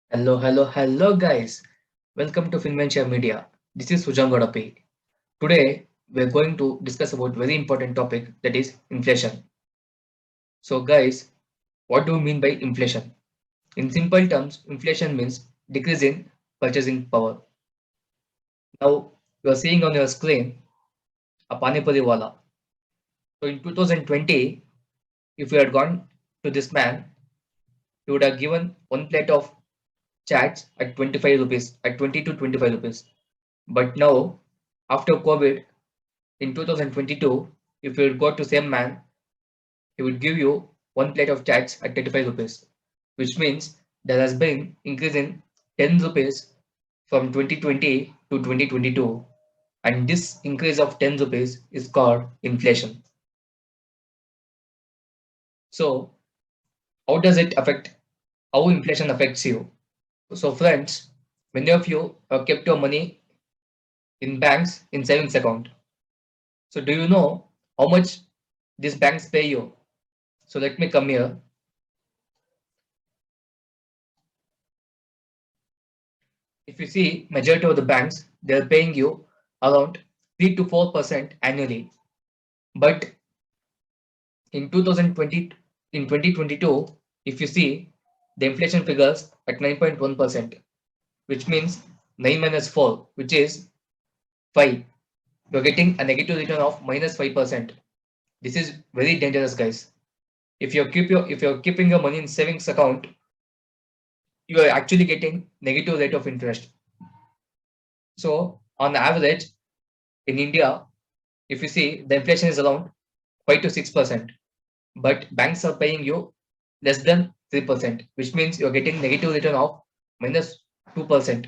Hello guys. Welcome to Finventure Media. This is Sujan Godapi. Today we're going to discuss about very important topic that is inflation. So guys, what do you mean by inflation? In simple terms, inflation means decrease in purchasing power. Now you are seeing on your screen a Pani Puri wala. So in 2020, if you had gone to this man, he would have given one plate of chats at 25 rupees, at 20 to 25 rupees. But now, after COVID, in 2022, if you would go to same man, he would give you one plate of chats at 35 rupees, which means there has been increase in 10 rupees from 2020 to 2022, and this increase of 10 rupees is called inflation. So, how does it affect? How inflation affects you? So, friends, many of you have kept your money in banks in savings account. So, do you know how much these banks pay you? So, let me come here. If you see majority of the banks, they're paying you around 3 to 4% annually. But in 2020, in 2022, if you see the inflation figures at 9.1%, which means 9 minus 4, which is 5. You're getting a negative return of minus 5%. This is very dangerous, guys. If you're keeping your money in savings account, you are actually getting negative rate of interest. So on average, in India, if you see the inflation is around 5 to 6%, but banks are paying you less than 3%, which means you're getting negative return of minus 2%.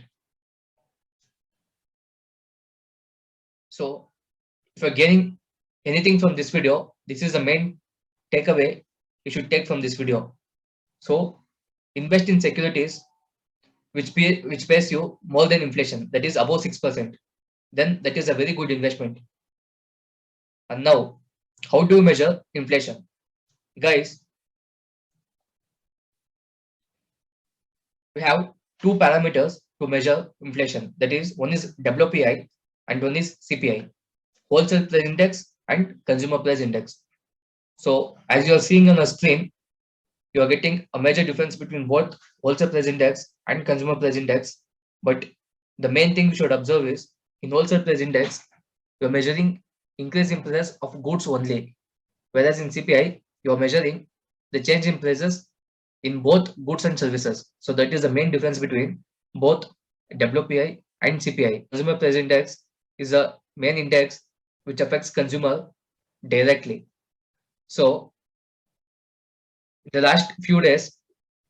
So if you're getting anything from this video, this is the main takeaway you should take from this video. So invest in securities which pays you more than inflation, that is above 6%. Then that is a very good investment. And now, how do you measure inflation? Guys, we have two parameters to measure inflation. That is, one is WPI and one is CPI, wholesale price index and consumer price index. So as you are seeing on the screen, you are getting a major difference between both wholesale price index and consumer price index. But the main thing we should observe is in wholesale price index, you are measuring increase in price of goods only, whereas in CPI, you are measuring the change in prices in both goods and services. So that is the main difference between both WPI and CPI. Consumer price index is a main index which affects consumer directly. So in the last few days,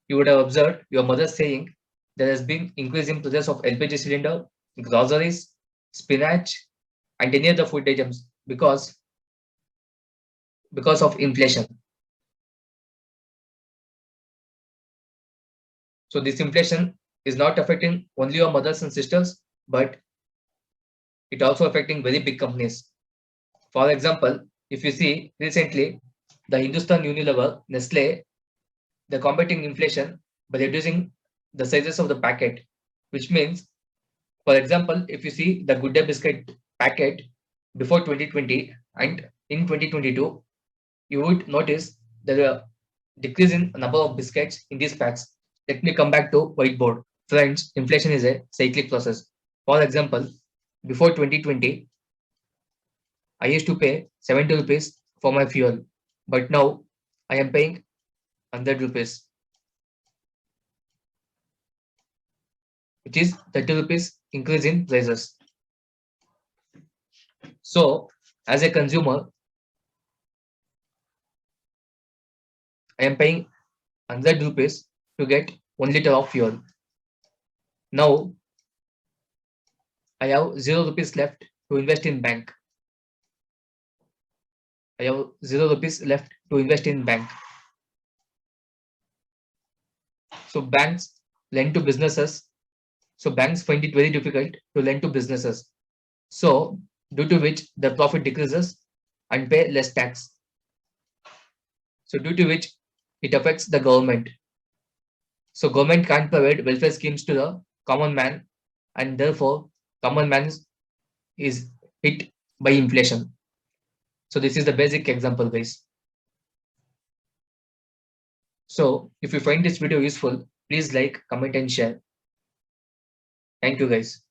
you would have observed your mother saying there has been increase in prices of LPG cylinder, groceries, spinach, and any other food items because of inflation. So this inflation is not affecting only your mothers and sisters, but it also affecting very big companies. For example, if you see recently, the Hindustan Unilever, Nestle, they're combating inflation by reducing the sizes of the packet, which means, for example, if you see the Good Day biscuit packet before 2020 and in 2022, you would notice there are decrease in number of biscuits in these packs. Let me come back to whiteboard. Friends, inflation is a cyclic process. For example, before 2020, I used to pay 70 rupees for my fuel, but now I am paying 100 rupees, which is 30 rupees increase in prices. So, as a consumer, I am paying 100 rupees to get 1 liter of fuel. Now, I have 0 rupees left to invest in bank. I have 0 rupees left to invest in bank. So banks lend to businesses. So banks find it very difficult to lend to businesses. So due to which the profit decreases and pay less tax. So due to which it affects the government. So government can't provide welfare schemes to the common man, and therefore common man is hit by inflation. So this is the basic example, guys. So if you find this video useful, please like, comment, and share. Thank you, guys.